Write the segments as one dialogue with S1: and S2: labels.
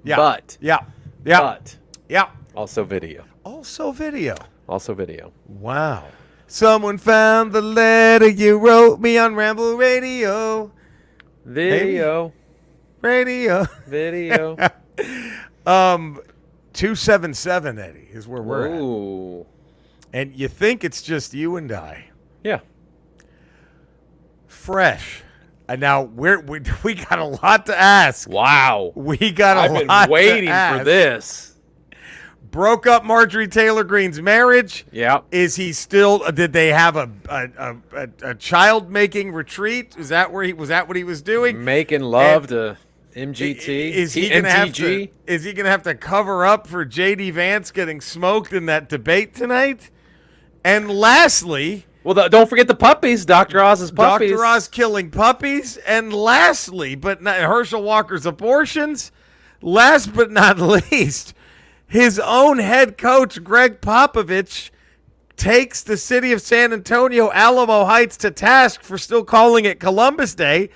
S1: Yeah.
S2: But.
S1: Yeah. Yeah.
S2: But.
S1: Yeah.
S2: Also video.
S1: Also video.
S2: Also video.
S1: Wow. Someone found the letter you wrote me on Ramble Radio.
S2: Video.
S1: Radio.
S2: Video.
S1: 277, Eddie, is where we're at.
S2: Ooh.
S1: And you think it's just you and I.
S2: Yeah.
S1: Fresh. And now we got a lot to ask.
S2: Wow.
S1: We got a
S2: I've
S1: lot
S2: been waiting
S1: to ask.
S2: for this.
S1: Broke up Marjorie Taylor Greene's marriage.
S2: Yeah.
S1: Is he still? Did they have a child making retreat? Is that where he was? That what he was doing?
S2: Making love to MGT.
S1: Is he gonna have to?
S2: MTG?
S1: Is he gonna have to cover up for JD Vance getting smoked in that debate tonight? And lastly,
S2: Well, don't forget the puppies. Dr. Oz's puppies.
S1: Dr. Oz killing puppies. And lastly, but not Herschel Walker's abortions. Last but not least, his own head coach, Greg Popovich, takes the city of San Antonio, Alamo Heights, to task for still calling it Columbus Day.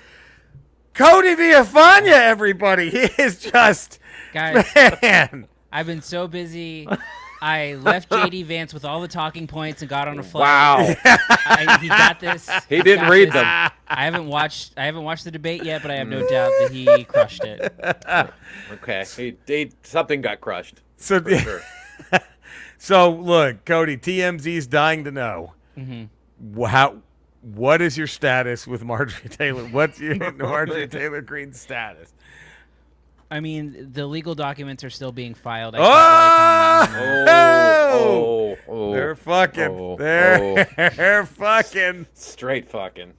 S1: Cody Villafana, everybody. He is just,
S3: Guys,
S1: man.
S3: I've been so busy. I left JD Vance with all the talking points and got on a flight.
S2: Wow.
S3: He got this.
S2: He
S3: He's
S2: didn't
S3: got
S2: read
S3: this.
S2: them.
S3: I haven't watched the debate yet, but I have no doubt that he crushed it.
S2: Okay. Something got crushed.
S1: So,
S2: For sure.
S1: so look, Cody, TMZ's dying to know. What is your status with Marjorie Taylor? What's your Marjorie Taylor Greene's status?
S3: I mean, the legal documents are still being filed.
S1: They're fucking. They're fucking.
S2: Straight fucking.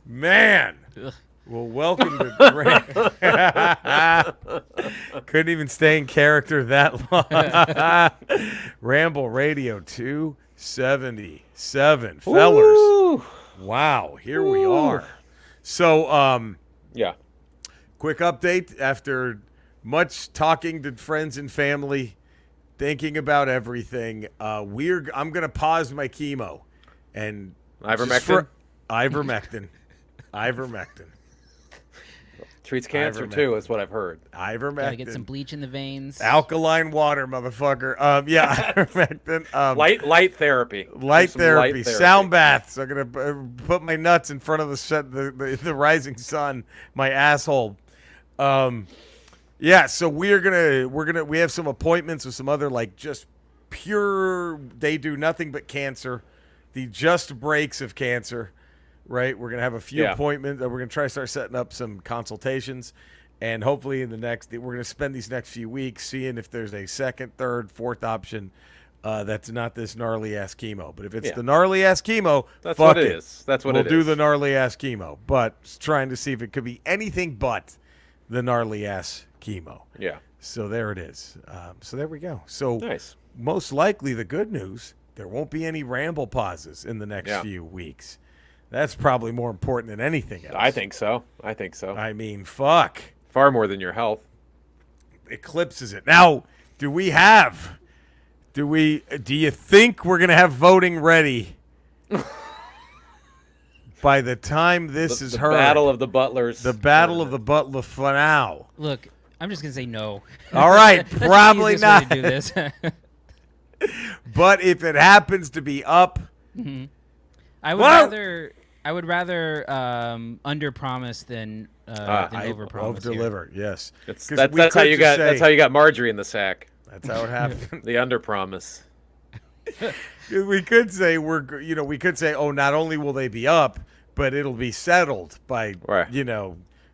S1: Man.
S3: Ugh.
S1: Well, welcome to Couldn't even stay in character that long. Ramble Radio 277. Fellers.
S2: Ooh.
S1: Wow, here we are. So,
S2: Yeah.
S1: quick update after much talking to friends and family, thinking about everything. I'm gonna pause my chemo and
S2: Ivermectin?
S1: Ivermectin.
S2: Treats cancer
S1: Ivermectin.
S2: too, is what I've heard.
S1: Ivermectin.
S3: Gotta get some bleach in the veins.
S1: Alkaline water, motherfucker. Yeah, ivermectin.
S2: Light therapy.
S1: Light
S2: Do some
S1: therapy, sound baths. I'm gonna put my nuts in front of the rising sun, my asshole. Yeah. So we have some appointments with some other just pure. They do nothing but cancer, the just breaks of cancer. Right. We're gonna have a few appointments. We're gonna try to start setting up some consultations, and hopefully we're gonna spend these next few weeks seeing if there's a second, third, fourth option. That's not this gnarly ass chemo. But if it's the gnarly ass chemo,
S2: That's
S1: fuck
S2: what it is. That's what
S1: we'll
S2: it is.
S1: do the gnarly ass chemo. But trying to see if it could be anything but the gnarly ass chemo.
S2: Yeah.
S1: So there it is. So there we go. So
S2: Nice.
S1: most likely the good news, there won't be any ramble pauses in the next few weeks. That's probably more important than anything else.
S2: I think so.
S1: I mean, fuck.
S2: Far more than your health.
S1: Eclipses it. Now, do you think we're going to have voting ready by the time this is heard?
S2: The battle of the butlers.
S1: The battle of the butler for now.
S3: Look, I'm just gonna say no.
S1: All right,
S3: That's the
S1: probably
S3: easiest way
S1: not.
S3: to do this.
S1: But if it happens to be up,
S3: I would rather under promise than over promise.
S1: Over deliver. Yes,
S2: That's how you got. That's how you got Marjorie in the sack.
S1: That's how it happened.
S2: The under promise.
S1: We could say we could say, oh, not only will they be up, but it'll be settled by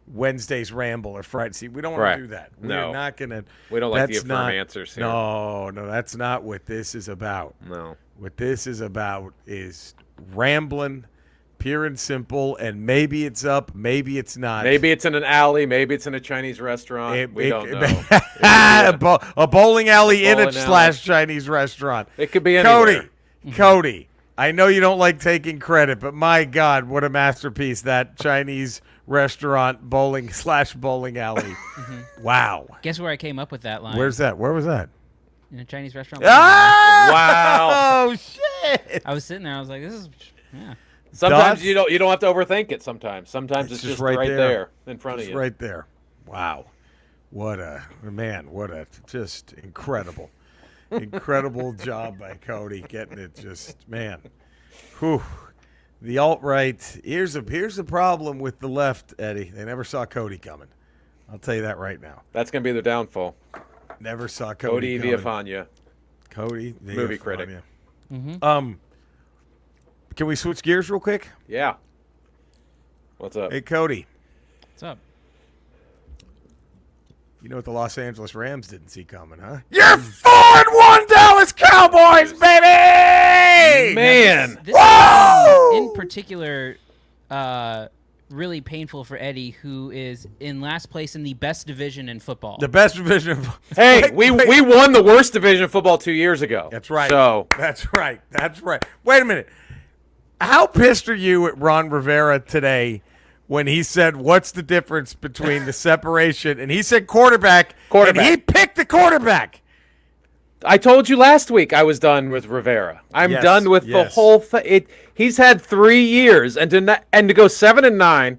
S1: Wednesday's ramble or Friday. See, we don't want to do that. We're not gonna.
S2: We don't like the affirm answers here.
S1: No, that's not what this is about.
S2: No.
S1: What this is about is rambling, pure and simple, and maybe it's up, maybe it's not.
S2: Maybe it's in an alley. Maybe it's in a Chinese restaurant. We don't know.
S1: A bowling alley in
S2: Bowling
S1: a / Chinese restaurant.
S2: It could be anywhere.
S1: Cody, I know you don't like taking credit, but my God, what a masterpiece that Chinese restaurant bowling / bowling alley. Wow.
S3: Guess where I came up with that line?
S1: Where's that? Where was that?
S3: In a Chinese restaurant.
S1: Ah!
S2: Wow.
S1: Oh shit.
S3: I was sitting there. I was like, this is
S2: Sometimes you don't have to overthink it. Sometimes it's just right
S1: right
S2: there in front of you.
S1: Right there. Wow. What a just incredible job by Cody getting it. Just man, whew. The alt-right. Here's the problem with the left, Eddie. They never saw Cody coming. I'll tell you that right now.
S2: That's gonna be their downfall.
S1: Never saw Cody coming.
S2: Villafana.
S1: Cody,
S2: movie critic.
S1: Mm-hmm. Can we switch gears real quick?
S2: Yeah. What's up?
S1: Hey, Cody.
S3: What's up?
S1: You know what the Los Angeles Rams didn't see coming, huh? You're 4-1 Dallas Cowboys, baby!
S2: Man.
S3: This is in particular really painful for Eddie, who is in last place in the best division in football.
S1: The best division.
S2: Hey, we won the worst division of football 2 years ago.
S1: That's right. That's right. Wait a minute. How pissed are you at Ron Rivera today when he said, what's the difference between the separation? And he said quarterback. And he picked the quarterback.
S2: I told you last week I was done with Rivera. I'm done with the whole thing. He's had 3 years, and to go 7-9,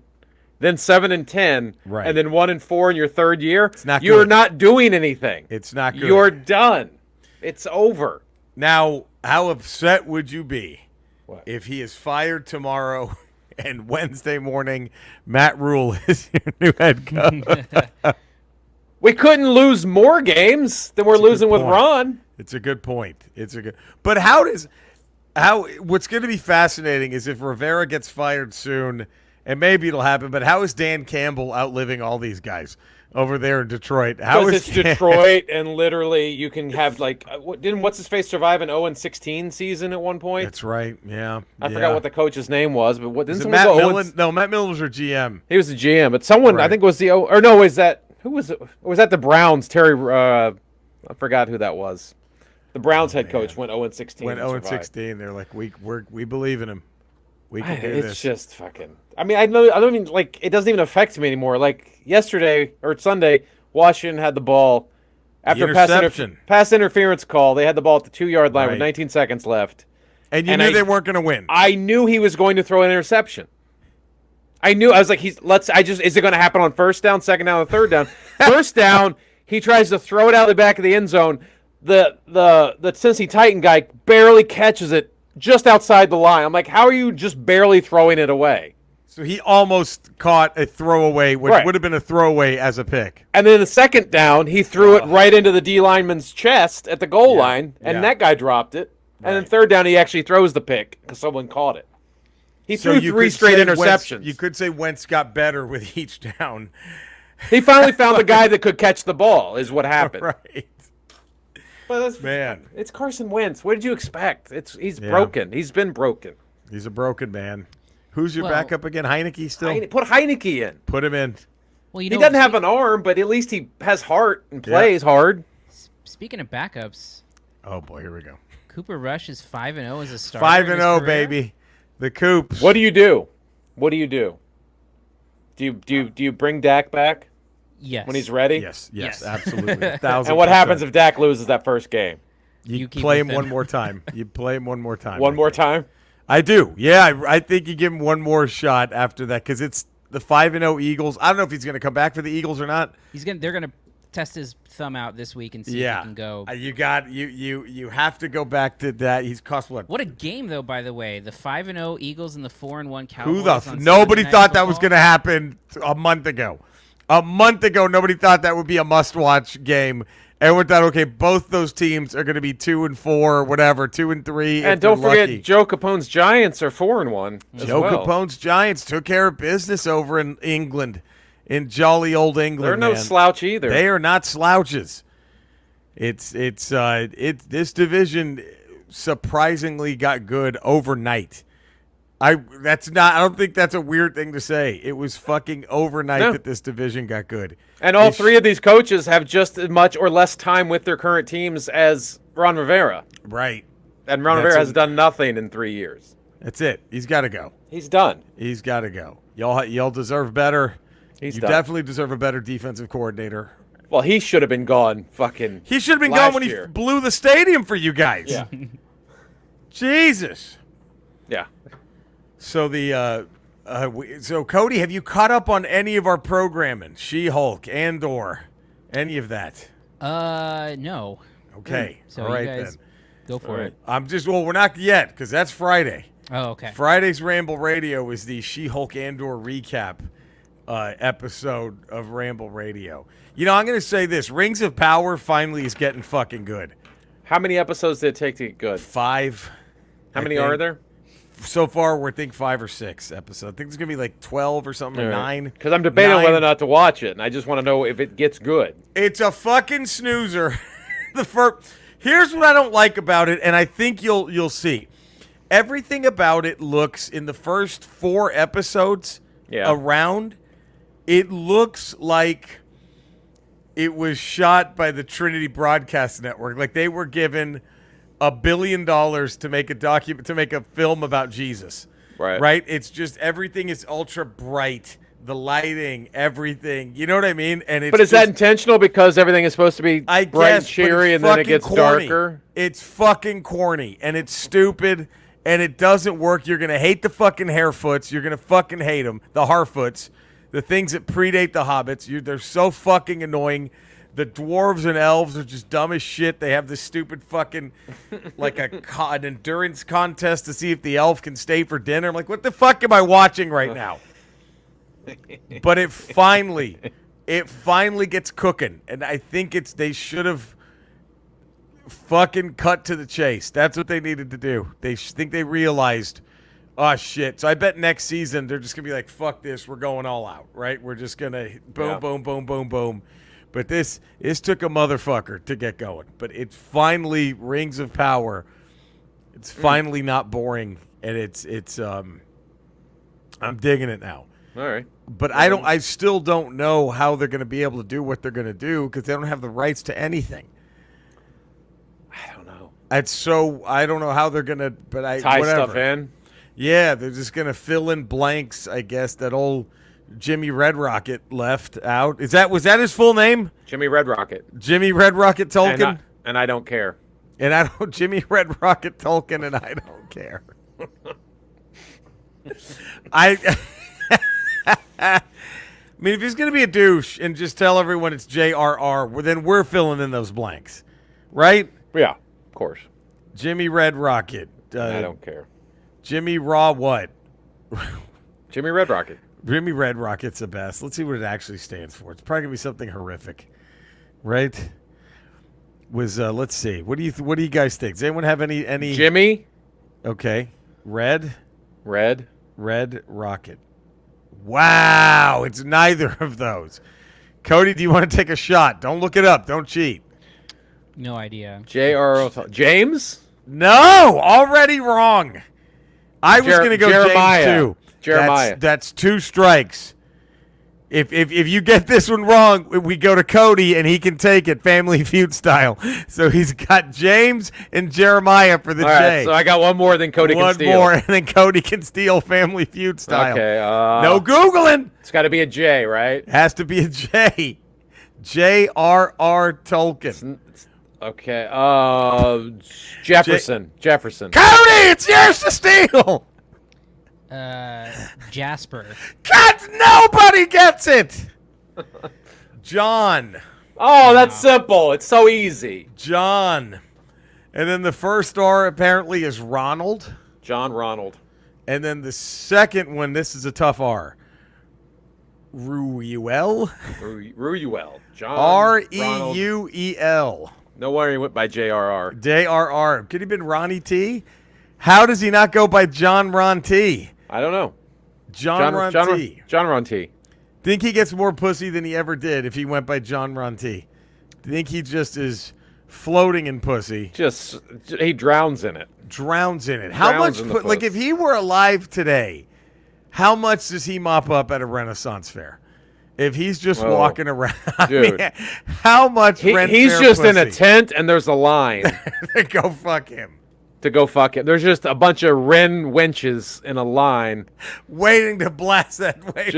S2: then 7-10,
S1: right,
S2: and then 1-4 in your third year.
S1: You're
S2: not doing anything.
S1: It's not good.
S2: You're done. It's over.
S1: Now, how upset would you be if he is fired tomorrow and Wednesday morning Matt Rule is your new head coach?
S2: We couldn't lose more games than we're losing with Ron.
S1: It's a good point. But what's going to be fascinating is if Rivera gets fired soon, and maybe it'll happen, but how is Dan Campbell outliving all these guys over there in Detroit?
S2: Because it's Detroit, and literally you can have didn't what's-his-face survive an 0-16 season at one point?
S1: That's right, yeah.
S2: I forgot what the coach's name was, but didn't someone
S1: Matt
S2: go
S1: Millen? No, Matt Millen was our GM.
S2: He was the GM, but someone, I think it was who was it? Was that the Browns? Terry, I forgot who that was. The Browns head coach went 0-16.
S1: Went 0-16. They're like, we believe in him. We can do this.
S2: It's just fucking. I mean, I don't mean it doesn't even affect me anymore. Like yesterday or Sunday, Washington had the ball after pass interference call. They had the ball at the 2-yard line with 19 seconds left,
S1: and you knew they weren't going to win.
S2: I knew he was going to throw an interception. I was like, is it going to happen on first down, second down, or third down? First down, he tries to throw it out the back of the end zone. The Cincy Titan guy barely catches it just outside the line. I'm like, how are you just barely throwing it away?
S1: So he almost caught a throwaway, which would have been a throwaway as a pick.
S2: And then the second down, he threw it right into the D lineman's chest at the goal line, and that guy dropped it. And then third down, he actually throws the pick because someone caught it. He threw 3 straight interceptions.
S1: You could say Wentz got better with each down.
S2: He finally found the guy that could catch the ball, is what happened.
S1: Right.
S2: But it's Carson Wentz. What did you expect? He's broken. He's been broken.
S1: He's a broken man. Who's your backup again? Heineke still?
S2: Put Heineke in.
S1: Put him in.
S3: Well,
S2: he doesn't have an arm, but at least he has heart and plays hard.
S3: Speaking of backups.
S1: Oh, boy, here we go.
S3: Cooper Rush is 5-0 as a starter.
S1: 5-0, baby. The Coops.
S2: What do you do? Do you bring Dak back?
S3: Yes.
S2: When he's ready?
S1: Yes, absolutely.
S2: And what happens if Dak loses that first game?
S1: You play him one more time.
S2: One more time?
S1: I do. Yeah, I think you give him one more shot after that because it's the 5-0 Eagles. I don't know if he's going to come back for the Eagles or not.
S3: They're going to test his thumb out this week and see if he can go.
S1: You have to go back to that. He's cost what?
S3: What a game though, by the way. The 5-0 Eagles and the 4-1 Cowboys.
S1: Nobody thought that was going to happen a month ago. A month ago, nobody thought that would be a must-watch game. Everyone thought, okay, both those teams are going to be 2-4 or whatever, 2-3.
S2: And don't forget, Joe Capone's Giants are 4-1.
S1: Joe Capone's Giants took care of business over in England, in jolly old England.
S2: They're no slouch either.
S1: They are not slouches. This division surprisingly got good overnight. I don't think that's a weird thing to say. It was fucking overnight that this division got good.
S2: And all three of these coaches have just as much or less time with their current teams as Ron Rivera.
S1: Right.
S2: And Ron Rivera has done nothing in 3 years.
S1: That's it. He's got to go.
S2: He's done.
S1: He's got to go. Y'all deserve better.
S2: You
S1: definitely deserve a better defensive coordinator.
S2: Well, he should have been gone
S1: He should have been gone when he blew the stadium for you guys.
S2: Yeah.
S1: Jesus.
S2: Yeah.
S1: So so Cody, have you caught up on any of our programming? She-Hulk, Andor, Any of that?
S3: No.
S1: Okay.
S3: So
S1: All right,
S3: you guys
S1: then.
S3: go for it.
S1: We're not yet, because that's Friday.
S3: Oh, okay.
S1: Friday's Ramble Radio is the She-Hulk Andor recap episode of Ramble Radio. You know, I'm going to say this. Rings of Power finally is getting fucking good.
S2: How many episodes did it take to get good?
S1: 5.
S2: How many are there?
S1: So far, we're thinking 5 or 6 episodes. I think it's going to be like 12 or something, or 9.
S2: Because I'm debating
S1: 9.
S2: whether or not to watch it, and I just want to know if it gets good.
S1: It's a fucking snoozer. Here's what I don't like about it, and I think you'll see. Everything about it looks, in the first 4 episodes around, it looks like it was shot by the Trinity Broadcast Network. Like they were given $1 billion to make a film about Jesus. Right? It's just everything is ultra bright. The lighting, everything. You know what I mean? But
S2: is that intentional because everything is supposed to be bright and cheery and then it gets darker?
S1: It's fucking corny and it's stupid and it doesn't work. You're going to hate the fucking Harefoots. You're going to fucking hate them. The Harfoots. The things that predate the Hobbits. They're so fucking annoying. The dwarves and elves are just dumb as shit. They have this stupid fucking, like an endurance contest to see if the elf can stay for dinner. I'm like, what the fuck am I watching right now? But it finally gets cooking. And I think they should have fucking cut to the chase. That's what they needed to do. They think they realized, oh, shit. So I bet next season they're just going to be like, fuck this. We're going all out, right? We're just going to boom, boom, boom, boom, boom. But this took a motherfucker to get going. But it finally, Rings of Power, it's finally not boring. And it's I'm digging it now.
S2: All right.
S1: But I still don't know how they're going to be able to do what they're going to do because they don't have the rights to anything.
S2: I don't know.
S1: I don't know how they're going to, but
S2: tie
S1: whatever.
S2: Stuff in.
S1: Yeah, they're just going to fill in blanks, I guess, that old Jimmy Red Rocket left out. Was that his full name?
S2: Jimmy Red Rocket.
S1: Jimmy Red Rocket Tolkien?
S2: And I don't care.
S1: Jimmy Red Rocket Tolkien and I don't care. I mean, if he's going to be a douche and just tell everyone it's J.R.R., well, then we're filling in those blanks, right?
S2: Yeah, of course.
S1: Jimmy Red Rocket.
S2: I don't care.
S1: Jimmy Raw what?
S2: Jimmy Red Rocket.
S1: Jimmy Red Rocket's the best. Let's see what it actually stands for. It's probably going to be something horrific, right? Let's see. What do you guys think? Does anyone have any?
S2: Jimmy?
S1: Okay. Red Rocket. Wow, it's neither of those. Cody, do you want to take a shot? Don't look it up. Don't cheat.
S3: No idea.
S2: J.R.R. James?
S1: No, already wrong. I was going to go
S2: Jeremiah.
S1: James too.
S2: Jeremiah.
S1: That's 2 strikes. If you get this one wrong, we go to Cody and he can take it Family Feud style. So he's got James and Jeremiah for the
S2: All
S1: J.
S2: Right, so I got one more than Cody can steal.
S1: One more, and then Cody can steal Family Feud style.
S2: Okay.
S1: No Googling.
S2: It's got to be a J, right?
S1: Has to be a J. J.R.R. Tolkien.
S2: Okay. Jefferson. Jefferson.
S1: Cody, it's yours to steal.
S3: Jasper.
S1: God, nobody gets it. John.
S2: Oh, that's simple. It's so easy.
S1: John. And then the first R apparently is Ronald.
S2: John Ronald.
S1: And then the second one, this is a tough R. Ruel.
S2: Ruel. John
S1: Reuel.
S2: No wonder he went by J.R.R.
S1: J.R.R. Could he have been Ronnie T? How does he not go by John Ron T?
S2: I don't know.
S1: John Ron T.
S2: John Ron T.
S1: Think he gets more pussy than he ever did if he went by John Ron T. Think he just is floating in pussy.
S2: He drowns in it.
S1: Drowns in it. How much? Like if he were alive today, how much does he mop up at a Renaissance fair? If he's just walking around,
S2: dude,
S1: I mean, how much?
S2: He's just in a tent and there's a line.
S1: Go fuck him.
S2: To go fuck him. There's just a bunch of Ren wenches in a line,
S1: waiting to blast that way.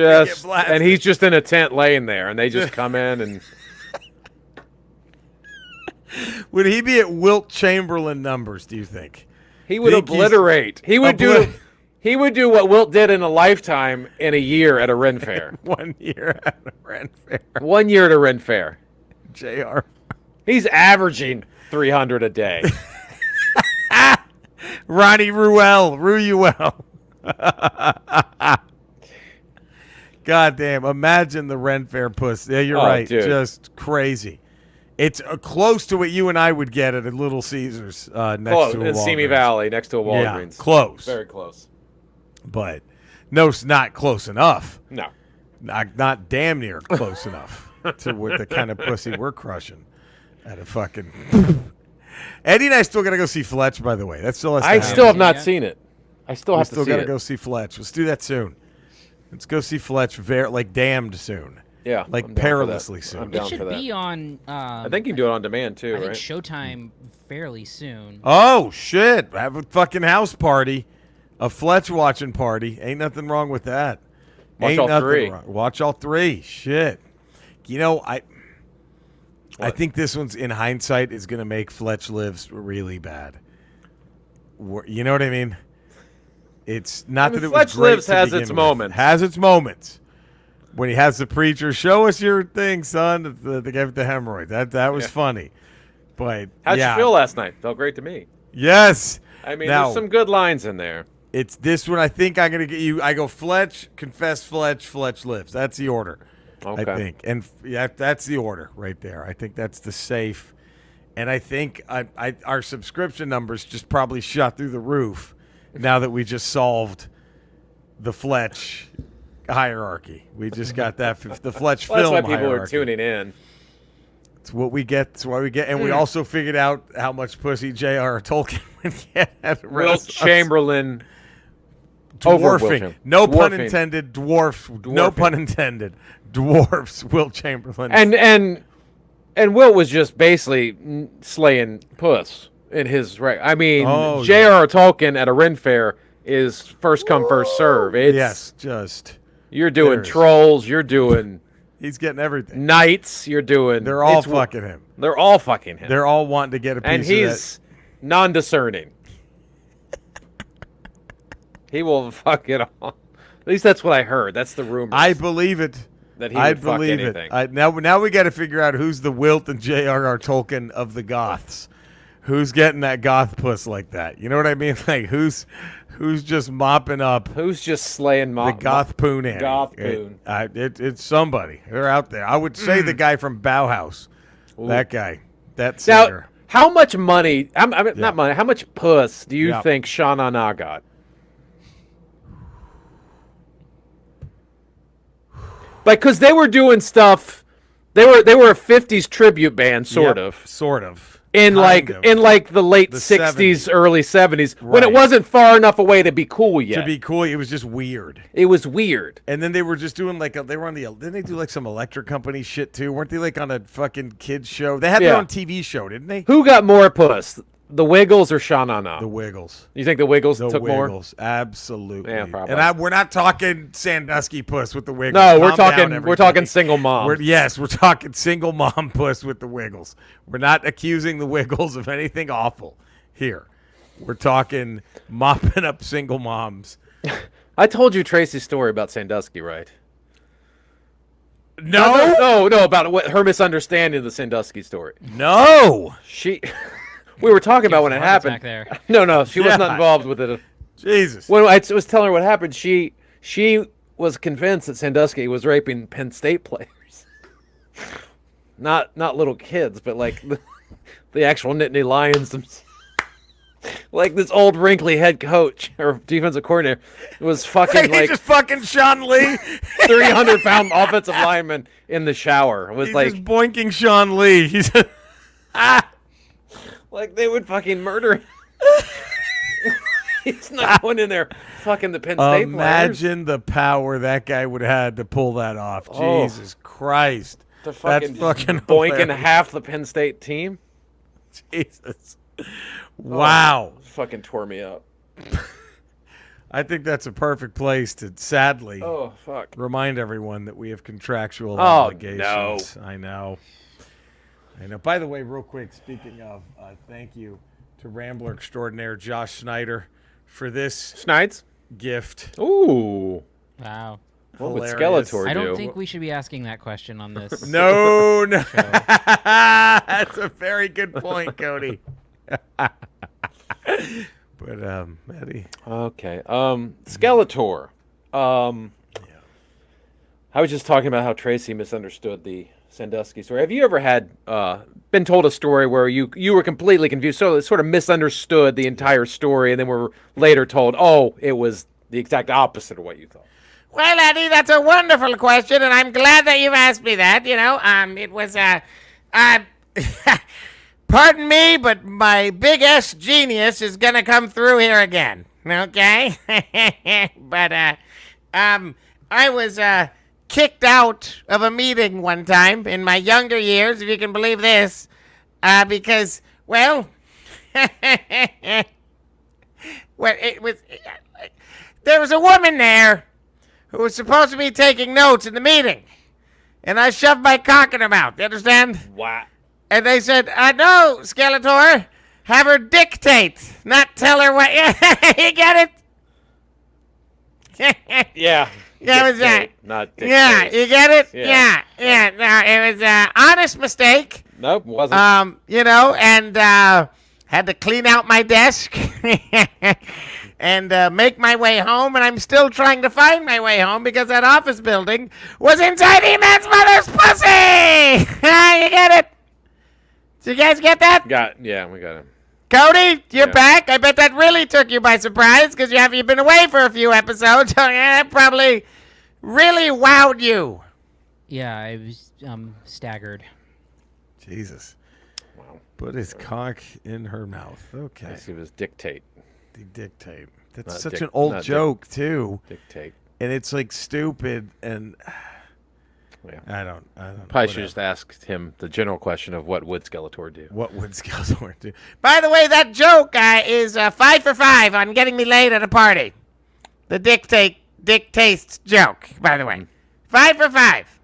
S2: And he's just in a tent laying there, and they just come in and.
S1: Would he be at Wilt Chamberlain numbers? Do you think
S2: he would obliterate? He would do. He would do what Wilt did in a lifetime in a year at a Ren fair.
S1: 1 year at a Ren fair.
S2: 1 year at a Ren fair.
S1: JR.
S2: He's averaging 300 a day.
S1: Ronnie Ruel. God damn. Imagine the rent fair puss. Yeah, you're right.
S2: Dude.
S1: Just crazy. It's close to what you and I would get at a Little Caesars next
S2: Close,
S1: to a
S2: in Simi
S1: Walgreens.
S2: Valley, next to a
S1: Yeah,
S2: Walgreens.
S1: close.
S2: Very close.
S1: But no, it's not close enough.
S2: No.
S1: Not damn near close enough to with the kind of pussy we're crushing at a fucking. Eddie and I still gotta go see Fletch. By the way, that still has to
S2: I
S1: happen.
S2: still have not seen it. I still
S1: We
S2: have
S1: still
S2: to see
S1: gotta
S2: it.
S1: go see Fletch. Let's do that soon. Let's go see Fletch. Like damned soon.
S2: Yeah,
S1: Like
S2: I'm down for
S1: perilously
S2: that.
S1: soon.
S2: I'm
S3: It
S2: down for
S3: should
S2: that.
S3: be on.
S2: I think you can do it on demand too,
S3: I think
S2: right?
S3: Showtime fairly soon.
S1: Oh shit! Have a fucking house party, a Fletch watching party. Ain't nothing wrong with that.
S2: Watch
S1: Ain't
S2: all
S1: nothing
S2: three.
S1: wrong. Watch all three. Shit. You know, I think this one's in hindsight is gonna make Fletch Lives really bad. You know what I mean? It's not that it
S2: Fletch
S1: was great
S2: Lives
S1: to
S2: has
S1: begin
S2: its
S1: with.
S2: moments.
S1: Has its moments. When he has the preacher, show us your thing, son. The guy with the hemorrhoid. That was funny. But
S2: How'd
S1: yeah.
S2: you feel last night? Felt great to me.
S1: Yes.
S2: I mean,
S1: Now,
S2: there's some good lines in there.
S1: it's this one. I think I'm gonna get you. I go Fletch, confess Fletch, Fletch Lives. That's the order.
S2: Okay.
S1: I think, and yeah, that's the order right there. I think that's the safe. And I think our subscription numbers just probably shot through the roof now that we just solved the Fletch hierarchy. We just got that the Fletch
S2: Well, that's
S1: film
S2: why people
S1: hierarchy.
S2: are tuning in.
S1: It's what we get. It's why we get. And we also figured out how much pussy J.R.R. Tolkien would get at
S2: Wilt
S1: Renaissance.
S2: Chamberlain. Over
S1: Dwarfing.
S2: Wilt
S1: No pun
S2: Dwarfing.
S1: intended. Dwarf. No
S2: Dwarfing.
S1: pun intended. Dwarfs Wilt Chamberlain.
S2: And Wilt was just basically slaying puss in his right. I mean,
S1: Oh,
S2: J.R.R. Tolkien at a Ren Fair is first come, first serve. It's,
S1: yes, just
S2: You're doing
S1: there's-
S2: trolls. You're doing
S1: he's getting everything.
S2: knights. You're doing.
S1: They're all
S2: it's-
S1: fucking him.
S2: They're all fucking him.
S1: They're all wanting to get a piece
S2: and
S1: of
S2: he's non-discerning. He will fuck it all. At least that's what I heard. That's the rumor.
S1: that. I believe it.
S2: that he
S1: I
S2: would fuck
S1: believe
S2: anything.
S1: it. Now we got to figure out who's the Wilt and J.R.R. Tolkien of the Goths. Who's getting that goth puss like that? You know what I mean? Like who's just mopping up
S2: Who's just slaying
S1: the goth poon Annie?
S2: Goth poon.
S1: It's somebody. They're out there. I would say the guy from Bauhaus. That guy. That
S2: Now,
S1: singer.
S2: how much money? Not money. How much puss do you
S1: Yeah.
S2: think Sha Na Na got? Like, because they were doing stuff. They were a '50s tribute band, sort
S1: Yep,
S2: of.
S1: Sort of.
S2: In
S1: Kind of.
S2: the late
S1: The
S2: 60s,
S1: 70s.
S2: early 70s, when it
S1: Right.
S2: wasn't far enough away to be cool yet.
S1: To be cool, it was just weird.
S2: It was weird.
S1: And then they were just doing they were on the. Didn't they do like some electric company shit too? Weren't they like on a fucking kids show? They had
S2: Yeah.
S1: their own TV show, didn't they?
S2: Who got more puss, the Wiggles or Sha Na Na?
S1: The Wiggles.
S2: You think the Wiggles
S1: The
S2: took more?
S1: Wiggles. Absolutely.
S2: Yeah, probably.
S1: And we're not talking Sandusky puss with the Wiggles.
S2: No, we're
S1: Calm down,
S2: talking
S1: everybody.
S2: single moms.
S1: We're talking single mom puss with the Wiggles. We're not accusing the Wiggles of anything awful here. We're talking mopping up single moms.
S2: I told you Tracy's story about Sandusky, right?
S1: No,
S2: No, about her misunderstanding of the Sandusky story.
S1: no.
S2: We were talking about when it
S3: Heart
S2: happened.
S3: attack there.
S2: No, she was not
S1: Yeah.
S2: involved with it.
S1: Jesus.
S2: When I was telling her what happened, she was convinced that Sandusky was raping Penn State players. Not little kids, but like the actual Nittany Lions themselves. Like this old wrinkly head coach or defensive coordinator was fucking
S1: He
S2: like
S1: just fucking Sean Lee.
S2: 300-pound offensive lineman in the shower. It was
S1: He's
S2: like
S1: just boinking Sean Lee. He's
S2: like they would fucking murder him. He's not going in there fucking the Penn State players.
S1: imagine the power that guy would have had to pull that off.
S2: Oh.
S1: Jesus Christ.
S2: To fucking,
S1: That's fucking
S2: boinking
S1: hilarious.
S2: half the Penn State team.
S1: Jesus. Wow.
S2: Fucking tore me up.
S1: I think that's a perfect place to sadly
S2: Oh fuck.
S1: remind everyone that we have contractual
S2: Oh,
S1: obligations. I know. By the way, real quick, speaking of, thank you to Rambler extraordinaire Josh Snyder for this
S2: Snides?
S1: gift.
S2: Ooh.
S3: Wow.
S2: What would
S1: Hilarious.
S2: Skeletor do?
S3: I don't think we should be asking that question on this.
S1: No.
S3: show.
S1: That's a very good point, Cody. But Eddie.
S2: Okay. Skeletor. I was just talking about how Tracy misunderstood the Sandusky story. Have you ever had been told a story where you were completely confused, so sort of misunderstood the entire story, and then were later told, oh, it was the exact opposite of what you thought?
S4: Well, Eddie, that's a wonderful question, and I'm glad that you've asked me that. It was pardon me, but my big S genius is gonna come through here again. Okay, but I was kicked out of a meeting one time in my younger years, if you can believe this, because, well, there was a woman there who was supposed to be taking notes in the meeting, and I shoved my cock in her mouth. You understand?
S2: Wow.
S4: And they said, no, Skeletor, have her dictate, not tell her what. You get it?
S2: Yeah.
S4: Yeah, it was that.
S2: Not dictate.
S4: Yeah, you get it?
S2: Yeah.
S4: Yeah. No, it was an honest mistake.
S2: Nope, wasn't.
S4: And had to clean out my desk and make my way home, and I'm still trying to find my way home because that office building was inside E-Man's mother's pussy! You get it? Did you guys get that?
S2: Yeah, we got it.
S4: Cody, you're
S2: Yeah.
S4: back. I bet that really took you by surprise because you've been away for a few episodes. That probably really wowed you.
S3: Yeah, I was staggered.
S1: Jesus.
S2: Wow.
S1: Put his cock in her mouth. Okay.
S2: Yes, he was dictate.
S1: The dictate. That's
S2: Not
S1: such
S2: dic-
S1: an old
S2: not
S1: joke, too.
S2: Dictate.
S1: And it's like stupid and
S2: Yeah.
S1: I don't
S2: Probably
S1: whatever.
S2: should just ask him the general question of what would Skeletor do.
S1: What would Skeletor do?
S4: By the way, that joke is 5 for 5 on getting me laid at a party. The dictates joke, by the way. 5 for 5.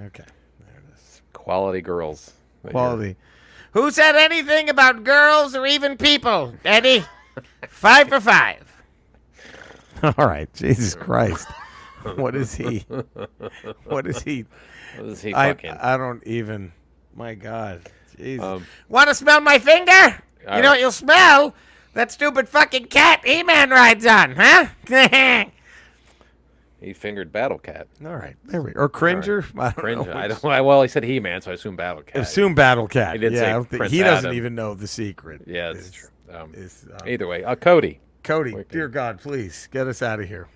S1: Okay. There it is.
S2: Quality girls.
S1: Quality.
S4: Who said anything about girls or even people, Eddie? 5 for 5.
S1: All right. Jesus Christ. What is he? What is he?
S2: What is he fucking?
S1: I don't even. My God. Jesus.
S4: Want to smell my finger? You know what you'll smell? That stupid fucking cat E-Man rides on, huh?
S2: He fingered Battle Cat.
S1: All right. There we go. Or Cringer? I don't
S2: Cringe.
S1: know.
S2: I don't. Well, he said He-Man, so I assume Battle Cat.
S1: Assume Battle Cat.
S2: He did
S1: yeah,
S2: say
S1: I don't think,
S2: Prince
S1: he doesn't
S2: Adam.
S1: even know the secret.
S2: Yeah, that's true.
S1: Is,
S2: Either way, Cody.
S1: Cody,
S2: Wicked.
S1: dear God, please get us out of here.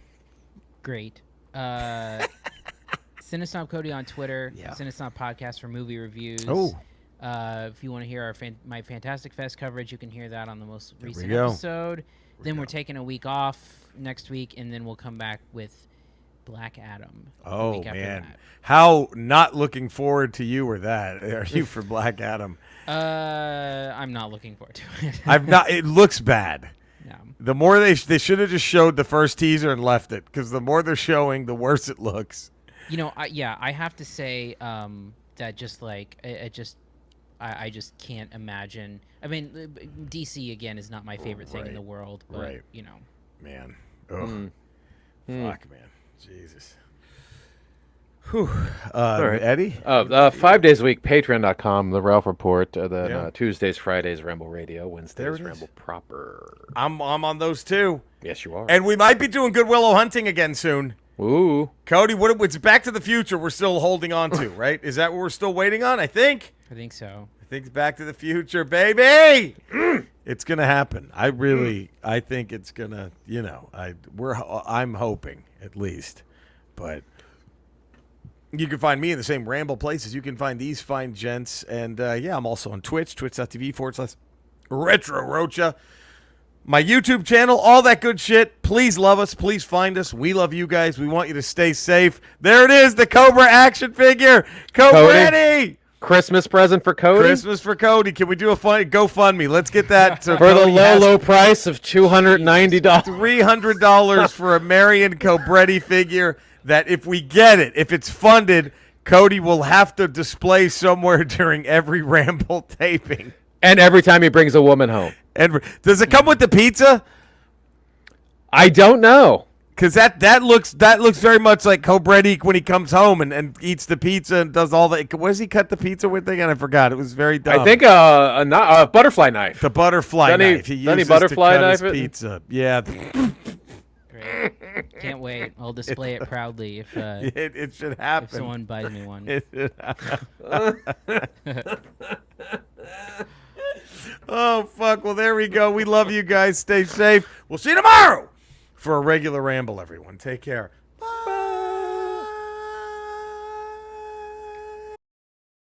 S3: Great. Cinesnob Cody on Twitter.
S1: Yeah.
S3: Cinesnob Podcast for movie reviews.
S1: Oh.
S3: If you want to hear our my Fantastic Fest coverage, you can hear that on the most recent
S1: go.
S3: episode. Then we're taking a week off next week, and then we'll come back with Black Adam. the
S1: Oh,
S3: week after
S1: man.
S3: that.
S1: How not looking forward to you or that are you for Black Adam?
S3: I'm not looking forward to it.
S1: I've not. It looks bad.
S3: No.
S1: The more they should have just showed the first teaser and left it, because the more they're showing, the worse it looks.
S3: You know, I have to say that just like I just can't imagine. I mean, DC again is not my favorite thing in the world, but
S1: Right.
S3: you know,
S1: Man. Ugh. Fuck, man. Jesus. Whew.
S2: right.
S1: Eddie?
S2: 5 days a week, patreon.com, The Ralph Report. Then
S1: Yeah.
S2: Tuesdays, Fridays, Ramble Radio.
S1: There
S2: Wednesdays,
S1: it is.
S2: Ramble Proper.
S1: I'm on those too.
S2: Yes, you are.
S1: And we might be doing Good Willow Hunting again soon.
S2: Ooh.
S1: Cody, it's Back to the Future we're still holding on to, right? Is that what we're still waiting on? I think
S3: so.
S1: it's Back to the Future, baby. It's gonna happen. I think it's gonna. I'm hoping at least, but you can find me in the same Ramble places. You can find these fine gents, and I'm also on Twitch, twitch.tv/Retro Rocha. My YouTube channel, all that good shit. Please love us. Please find us. We love you guys. We want you to stay safe. There it is, the Cobra action figure. Cody.
S2: Christmas present for Cody?
S1: Christmas for Cody. Can we do a fun GoFundMe? Let's get that. So
S2: For the
S1: Cody has
S2: low price of $290.
S1: $300 for a Marion Cobretti figure that if we get it, if it's funded, Cody will have to display somewhere during every Ramble taping.
S2: And every time he brings a woman home.
S1: And does it come with the pizza?
S2: I don't know.
S1: Because that looks very much like Cobretti when he comes home and eats the pizza and does all the. What does he cut the pizza with again? I forgot. It was very dumb.
S2: I think a butterfly knife.
S1: The butterfly knife. He uses
S2: butterfly
S1: to cut
S2: knife
S1: his pizza. Yeah.
S3: Great. Can't wait. I'll display it proudly if
S1: It should happen.
S3: if someone buys me one.
S1: It should happen. Oh, fuck. Well, there we go. We love you guys. Stay safe. We'll see you tomorrow for a regular ramble, everyone. Take care.